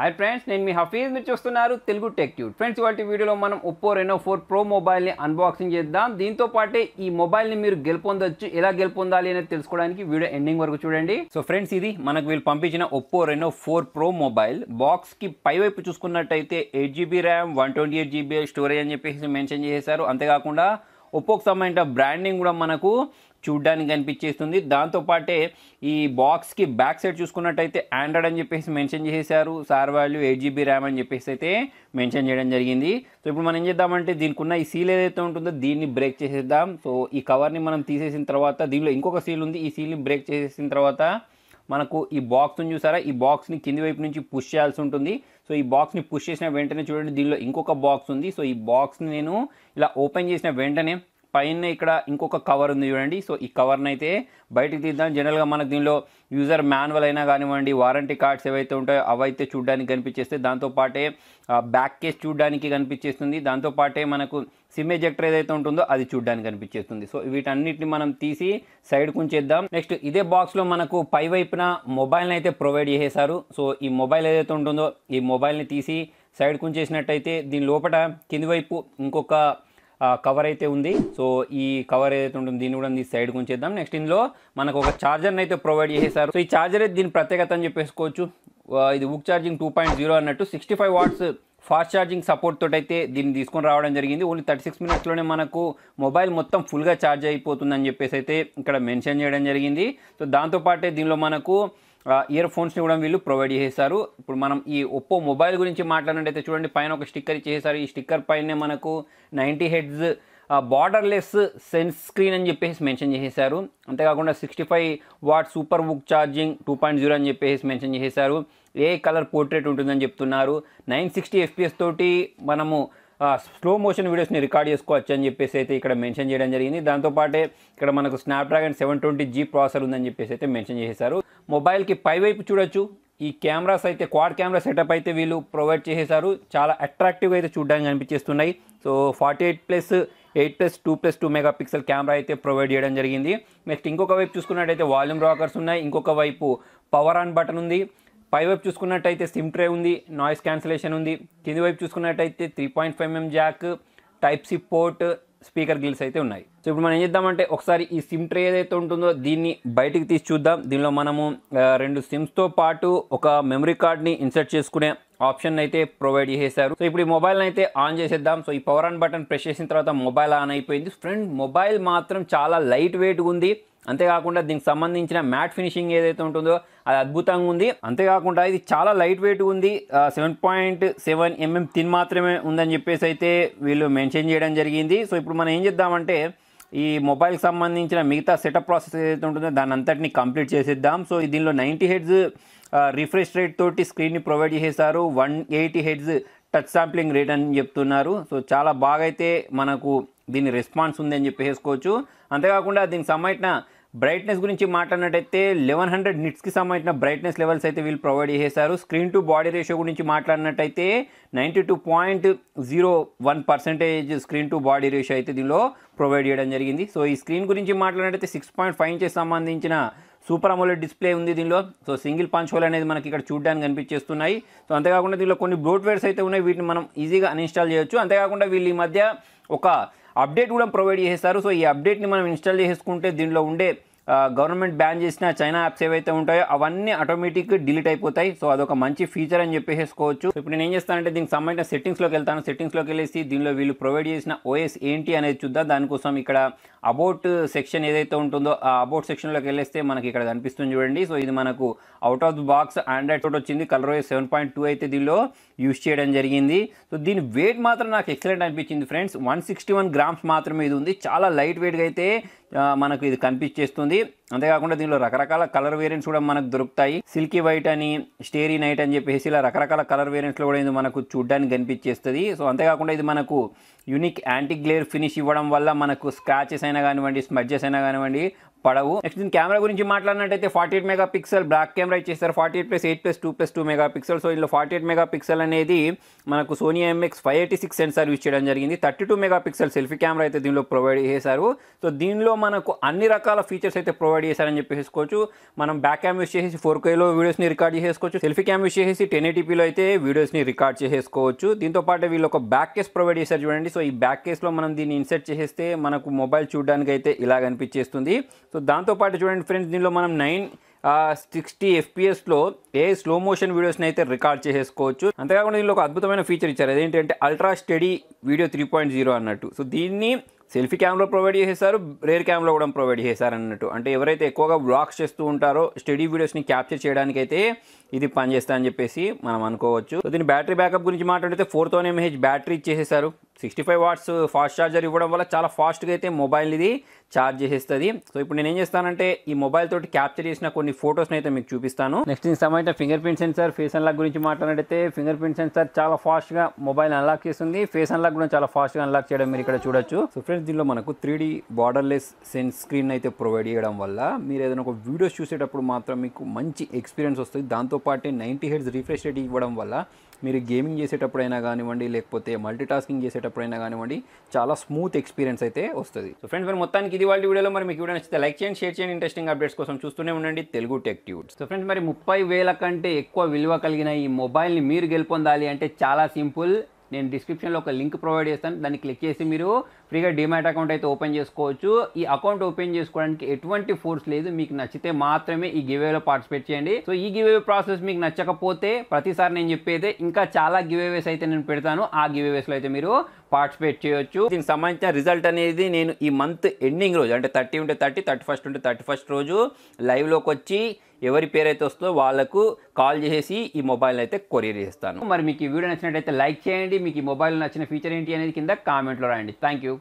Hi friends, నేను మీ హఫీజ్. మీరు చూస్తున్నారు తెలుగు టెక్ ట్యూబ్. ఫ్రెండ్స్, ఇవాళ వీడియోలో మనం OPPO Reno4 Pro మొబైల్ని అన్బాక్సింగ్ చేద్దాం. దీంతో పాటే ఈ మొబైల్ని మీరు గెలుపొందొచ్చు, ఎలా గెలుపొందాలి అనేది తెలుసుకోవడానికి వీడియో ఎండింగ్ వరకు చూడండి. సో ఫ్రెండ్స్, ఇది మనకు వీళ్ళు పంపించిన OPPO Reno4 Pro మొబైల్. బాక్స్కి పైవైపు చూసుకున్నట్టయితే 8GB ర్యామ్, 128GB స్టోరేజ్ అని చెప్పేసి మెన్షన్ చేశారు. అంతేకాకుండా ఒప్పోకి సంబంధించిన బ్రాండింగ్ కూడా మనకు చూడ్డానికి కనిపించేస్తుంది. దాంతోపాటే ఈ బాక్స్కి బ్యాక్ సైడ్ చూసుకున్నట్టయితే ఆండ్రాయిడ్ అని చెప్పేసి మెన్షన్ చేశారు. సార్ వాల్యూ 8GB ర్యామ్ అని చెప్పేసి అయితే మెన్షన్ చేయడం జరిగింది. సో ఇప్పుడు మనం ఏం చేద్దామంటే దీనికి ఉన్న ఈ సీల్ ఏదైతే ఉంటుందో దీన్ని బ్రేక్ చేసేద్దాం. సో ఈ కవర్ని మనం తీసేసిన తర్వాత దీనిలో ఇంకొక సీల్ ఉంది. ఈ సీల్ని బ్రేక్ చేసేసిన తర్వాత మనకు ఈ బాక్స్ని చూసారా, ఈ బాక్స్ని కింది వైపు నుంచి పుష్ చేయాల్సి ఉంటుంది. సో ఈ బాక్స్ని పుష్ చేసిన వెంటనే చూడండి, దీనిలో ఇంకొక బాక్స్ ఉంది. సో ఈ బాక్స్ని నేను ఇలా ఓపెన్ చేసిన వెంటనే పైన ఇక్కడ ఇంకొక కవర్ ఉంది చూడండి. సో ఈ కవర్ని అయితే బయటికి తీద్దాం. జనరల్గా మనకు దీనిలో యూజర్ మాన్యువల్ అయినా కానివ్వండి, వారంటీ కార్డ్స్ ఏవైతే ఉంటాయో అవైతే చూడడానికి కనిపించేస్తాయి. దాంతోపాటే బ్యాక్ కేస్ చూడడానికి కనిపించేస్తుంది. దాంతోపాటే మనకు సిమ్ ఎజెక్టర్ ఏదైతే ఉంటుందో అది చూడడానికి కనిపించేస్తుంది. సో వీటన్నిటిని మనం తీసి సైడ్కి ఉంచేద్దాం. నెక్స్ట్ ఇదే బాక్స్లో మనకు పై వైపున మొబైల్ని అయితే ప్రొవైడ్ చేసేసారు. సో ఈ మొబైల్ ఏదైతే ఉంటుందో ఈ మొబైల్ని తీసి సైడ్కి ఉంచేసినట్టయితే దీని లోపల కింది వైపు ఇంకొక కవర్ అయితే ఉంది. సో ఈ కవర్ ఏదైతే ఉంటుందో దీన్ని కూడా సైడ్కి ఉంచేద్దాం. నెక్స్ట్ ఇందులో మనకు ఒక ఛార్జర్ని అయితే ప్రొవైడ్ చేసేసారు. సో ఈ ఛార్జర్ అయితే దీని ప్రత్యేకత అని చెప్పేసుకోవచ్చు. ఇది వుక్ ఛార్జింగ్ 2.0 అన్నట్టు 65 వాట్స్ ఫాస్ట్ ఛార్జింగ్ సపోర్ట్ తోటి అయితే దీన్ని తీసుకొని రావడం జరిగింది. ఓన్లీ 36 మినిట్స్లోనే మనకు మొబైల్ మొత్తం ఫుల్గా ఛార్జ్ అయిపోతుందని చెప్పేసి అయితే ఇక్కడ మెన్షన్ చేయడం జరిగింది. సో దాంతోపాటే దీనిలో మనకు ఇయర్ ఫోన్స్ని కూడా వీళ్ళు ప్రొవైడ్ చేశారు. ఇప్పుడు మనం ఈ ఒప్పో మొబైల్ గురించి మాట్లాడినట్టయితే చూడండి, పైన ఒక స్టిక్కర్ ఇచ్చేసారు. ఈ స్టిక్కర్ పైనే మనకు 90 హెర్ట్జ్ బార్డర్లెస్ సెన్స్ స్క్రీన్ అని చెప్పేసి మెన్షన్ చేసేసారు. అంతేకాకుండా 65 వాట్ సూపర్ వుక్ ఛార్జింగ్ 2.0 అని చెప్పేసి మెన్షన్ చేసేసారు. ఏ కలర్ పోర్ట్రేట్ ఉంటుందని చెప్తున్నారు. 960 FPS తోటి మనము స్లో మోషన్ వీడియోస్ని రికార్డ్ చేసుకోవచ్చు అని చెప్పేసి అయితే ఇక్కడ మెన్షన్ చేయడం జరిగింది. దాంతోపాటే ఇక్కడ మనకు స్నాప్డ్రాగన్ 720G ప్రాసెసర్ ఉందని చెప్పేసి అయితే మెన్షన్ చేసేసారు. మొబైల్కి పైవైపు చూడొచ్చు, ఈ కెమెరాస్ అయితే క్వాడ్ కెమెరా సెటప్ అయితే వీళ్ళు ప్రొవైడ్ చేసేసారు. చాలా అట్రాక్టివ్గా అయితే చూడడానికి కనిపించేస్తున్నాయి. సో 48+8+2+2 మెగాపిక్సెల్ కెమెరా అయితే ప్రొవైడ్ చేయడం జరిగింది. నెక్స్ట్ ఇంకొక వైపు చూసుకున్నట్టయితే వాల్యూమ్ రాకర్స్ ఉన్నాయి. ఇంకొక వైపు పవర్ ఆన్ బటన్ ఉంది. పైవైపు చూసుకున్నట్టయితే సిమ్ ట్రే ఉంది, నాయిస్ క్యాన్సిలేషన్ ఉంది. కింది వైపు చూసుకున్నట్టయితే 3.5mm jack, type C port, speaker grills అయితే ఉన్నాయి. సో ఇప్పుడు మనం ఏం చేద్దామంటే ఒకసారి ఈ సిమ్ ట్రే ఏదైతే ఉంటుందో దీన్ని బయటికి తీసి చూద్దాం. దీనిలో మనము 2 సిమ్స్తో పాటు ఒక మెమరీ కార్డ్ని ఇన్సర్ట్ చేసుకునే ఆప్షన్ అయితే ప్రొవైడ్ చేశారు. సో ఇప్పుడు ఈ మొబైల్ని అయితే ఆన్ చేసేద్దాం. సో ఈ పవర్ ఆన్ బటన్ ప్రెస్ చేసిన తర్వాత మొబైల్ ఆన్ అయిపోయింది. ఫ్రెండ్, మొబైల్ మాత్రం చాలా లైట్ వెయిట్గా ఉంది. అంతేకాకుండా దీనికి సంబంధించిన మ్యాట్ ఫినిషింగ్ ఏదైతే ఉంటుందో అది అద్భుతంగా ఉంది. అంతేకాకుండా ఇది చాలా లైట్ వెయిట్ ఉంది. 7.7mm థిన్ మాత్రమే ఉందని చెప్పేసి అయితే వీళ్ళు మెన్షన్ చేయడం జరిగింది. సో ఇప్పుడు మనం ఏం చేద్దామంటే ఈ మొబైల్కి సంబంధించిన మిగతా సెటప్ ప్రాసెస్ ఏదైతే ఉంటుందో దాని అంతటిని కంప్లీట్ చేసేద్దాం. సో దీనిలో 90 హెర్ట్జ్ రిఫ్రెష్ రేట్ తోటి స్క్రీన్ని ప్రొవైడ్ చేసేసారు. 180 హెర్ట్జ్ టచ్ శాంప్లింగ్ రేట్ అని చెప్తున్నారు. సో చాలా బాగా అయితే మనకు దీని రెస్పాన్స్ ఉంది అని చెప్పేసుకోవచ్చు. అంతేకాకుండా దీనికి సంబంధించిన బ్రైట్నెస్ గురించి మాట్లాడినట్టయితే 1100 నిట్స్కి సంబంధించిన బ్రైట్నెస్ లెవెల్స్ అయితే వీళ్ళు ప్రొవైడ్ చేశారు. స్క్రీన్ టు బాడీ రేషియో గురించి మాట్లాడినట్టయితే 92.01% స్క్రీన్ టు బాడీ రేషియో అయితే దీనిలో ప్రొవైడ్ చేయడం జరిగింది. సో ఈ స్క్రీన్ గురించి మాట్లాడినట్టయితే 6.5 ఇంచెస్ సంబంధించిన సూపర్ అమోలెడ్ డిస్ప్లే ఉంది దీనిలో. సో సింగిల్ పంచ్ హోల్ అనేది మనకి ఇక్కడ చూడడానికి కనిపించేస్తున్నాయి. సో అంతేకాకుండా దీనిలో కొన్ని బ్లోట్వేర్స్ అయితే ఉన్నాయి, వీటిని మనం ఈజీగా అన్ఇన్స్టాల్ చేయొచ్చు. అంతేకాకుండా వీళ్ళు ఈ మధ్య ఒక అప్డేట్ కూడా ప్రొవైడ్ చేస్తారు. సో ఈ అప్డేట్ని మనం ఇన్స్టాల్ చేసుకుంటే దీనిలో ఉండే గవర్నమెంట్ బ్యాన్ చేసిన చైనా యాప్స్ ఏవైతే ఉంటాయో అవన్నీ ఆటోమేటిక్ డిలీట్ అయిపోతాయి. సో అదొక మంచి ఫీచర్ అని చెప్పేసుకోవచ్చు. ఇప్పుడు నేను ఏం చేస్తానంటే దీనికి సంబంధించిన సెట్టింగ్స్లోకి వెళ్తాను. సెట్టింగ్స్లోకి వెళ్ళేసి దీనిలో వీళ్ళు ప్రొవైడ్ చేసిన ఓఎస్ ఏంటి అనేది చూద్దాం. దానికోసం ఇక్కడ అబౌట్ సెక్షన్ ఏదైతే ఉంటుందో ఆ అబౌట్ సెక్షన్లోకి వెళ్ళేస్తే మనకి ఇక్కడ కనిపిస్తుంది చూడండి. సో ఇది మనకు out of the box Android తోటి వచ్చింది. కలర్ OS 7.2 అయితే దీనిలో యూజ్ చేయడం జరిగింది. సో దీని వెయిట్ మాత్రం నాకు ఎక్సలెంట్ అనిపించింది ఫ్రెండ్స్. 161 గ్రామ్స్ మాత్రమే ఇది ఉంది. చాలా లైట్ వెయిట్గా అయితే మనకు ఇది కనిపించేస్తుంది. అంతేకాకుండా దీనిలో రకరకాల కలర్ వేరియంట్స్ కూడా మనకు దొరుకుతాయి. సిల్కీ వైట్ అని, స్టేరీ నైట్ అని చెప్పేసి ఇలా రకరకాల కలర్ వేరియంట్స్లో కూడా ఇది మనకు చూడడానికి కనిపించేస్తుంది. సో అంతేకాకుండా ఇది మనకు యూనిక్ యాంటీ గ్లేర్ ఫినిష్ ఇవ్వడం వల్ల మనకు స్క్రాచెస్ అయినా కానివ్వండి, స్మడ్జెస్ అయినా కానివ్వండి పడవు. నెక్స్ట్ దీని కెమెరా గురించి మాట్లాడినట్టయితే 48 మెగా పిక్సెల్ బ్లాక్ కెమెరా ఇచ్చేస్తారు. 48+8+2+2 మెగా పిక్సెల్. సో ఇందులో 48 మెగా పిక్సెల్ అనేది మనకు సోనీ IMX586 సెన్సార్ యూజ్ చేయడం జరిగింది. 32 మెగా పిక్సెల్ సెల్ఫీ కెమెరా అయితే దీనిలో ప్రొవైడ్ చేశారు. సో దీనిలో మనకు అన్ని రకాల ఫీచర్స్ అయితే ప్రొవైడ్ చేశారని చెప్పేసుకోవచ్చు. మనం బ్యాక్ క్యామ్ యూజ్ చేసి 4Kలో వీడియోస్ని రికార్డ్ చేసుకోవచ్చు. సెల్ఫీ క్యామ్ యూజ్ చేసి 1080pలో అయితే వీడియోస్ని రికార్డ్ చేసుకోవచ్చు. దీంతో పాటు వీళ్ళు ఒక బ్యాక్ కేస్ ప్రొవైడ్ చేశారు చూడండి. సో ఈ బ్యాక్ కేస్లో మనం దీన్ని ఇన్సర్ట్ చేసేస్తే మనకు మొబైల్ చూడడానికి అయితే ఇలా కనిపించేస్తుంది. సో దాంతోపాటు చూడండి ఫ్రెండ్స్, దీనిలో మనం 960 FPSలో స్లో మోషన్ వీడియోస్ని అయితే రికార్డ్ చేసుకోవచ్చు. అంతేకాకుండా దీనిలో ఒక అద్భుతమైన ఫీచర్ ఇచ్చారు. అదేంటంటే అల్ట్రా స్టడీ వీడియో 3.0 అన్నట్టు. సో దీన్ని సెల్ఫీ క్యామ్లో ప్రొవైడ్ చేసేసారు, రేర్ క్యామ్లో కూడా ప్రొవైడ్ చేశారు అన్నట్టు. అంటే ఎవరైతే ఎక్కువగా వ్లాగ్స్ చేస్తూ ఉంటారో స్టడీ వీడియోస్ని క్యాప్చర్ చేయడానికి అయితే ఇది పనిచేస్తా అని చెప్పేసి మనం అనుకోవచ్చు. సో దీని బ్యాటరీ బ్యాకప్ గురించి మాట్లాడితే 4000 mAh బ్యాటరీ ఇచ్చేసేసారు. 65 వాట్స్ ఫాస్ట్ ఛార్జర్ ఇవ్వడం వల్ల చాలా ఫాస్ట్గా అయితే మొబైల్ ఇది ఛార్జ్ చేసేస్తుంది. సో ఇప్పుడు నేను ఏం చేస్తానంటే ఈ మొబైల్ తోటి క్యాప్చర్ చేసిన కొన్ని ఫోటోస్ని అయితే మీకు చూపిస్తాను. నెక్స్ట్ దీనికి సంబంధించిన finger print censor, face unlock గురించి మాట్లాడితే ఫింగర్ ప్రింట్ సెన్సార్ చాలా ఫాస్ట్గా మొబైల్ అన్లాక్ చేస్తుంది. ఫేస్ అన్లాక్ కూడా చాలా ఫాస్ట్గా అన్లాక్ చేయడం మీరు ఇక్కడ చూడొచ్చు. సో ఫ్రెండ్స్, దీనిలో మనకు 3D బార్డర్లెస్ సెన్స్ స్క్రీన్ అయితే ప్రొవైడ్ చేయడం వల్ల మీరు ఏదైనా ఒక వీడియోస్ చూసేటప్పుడు మాత్రం మీకు మంచి ఎక్స్పీరియన్స్ వస్తుంది. దాంతోపాటు 90 Hz రిఫ్రెష్ రేట్ ఇవ్వడం వల్ల మీరు గేమింగ్ చేసేటప్పుడైనా కానివ్వండి, లేకపోతే మల్టీ టాస్కింగ్ చేసేటప్పుడైనా కానివ్వండి, చాలా స్మూత్ ఎక్స్పీరియన్స్ అయితే వస్తుంది. సో ఫ్రెండ్స్, మరి మొత్తానికి ఇది వాళ్ళ వీడియోలో. మరి మీకు వీడియో నచ్చితే లైక్ చేయండి, షేర్ చేయండి. ఇంట్రెస్టింగ్ అప్డేట్స్ కోసం చూస్తూనే ఉండండి Telugu tech tubes. So friends, మరి 30,000 కంటే ఎక్కువ విలువ కలిగిన ఈ మొబైల్ని మీరు గెలుపొందాలి అంటే చాలా సింపుల్. నేను డిస్క్రిప్షన్లో ఒక లింక్ ప్రొవైడ్ చేస్తాను. దాన్ని క్లిక్ చేసి మీరు ఫ్రీగా డిమాట్ అకౌంట్ అయితే ఓపెన్ చేసుకోవచ్చు. ఈ అకౌంట్ ఓపెన్ చేసుకోవడానికి ఎటువంటి ఫోర్స్ లేదు. మీకు నచ్చితే మాత్రమే ఈ గివేలో పార్టిసిపేట్ చేయండి. సో ఈ గివే ప్రాసెస్ మీకు నచ్చకపోతే ప్రతిసారి నేను చెప్పేదే ఇంకా చాలా గివేవేస్ అయితే నేను పెడతాను. ఆ గివేవేస్లో అయితే మీరు పార్టిసిపేట్ చేయొచ్చు. దీనికి సంబంధించిన రిజల్ట్ అనేది నేను ఈ మంత్ ఎండింగ్ రోజు, అంటే 30 ఉంటే 30, 31 ఉంటే 31 రోజు లైవ్లోకి వచ్చి ఎవరి పేరు అయితే వస్తుందో వాళ్ళకు కాల్ చేసి ఈ మొబైల్ అయితే కొరియర్ చేస్తాను. మరి మీకు ఈ వీడియో నచ్చినట్టయితే లైక్ చేయండి. మీకు ఈ మొబైల్ నచ్చిన ఫీచర్ ఏంటి అనేది కింద కామెంట్లో రాయండి. Thank you.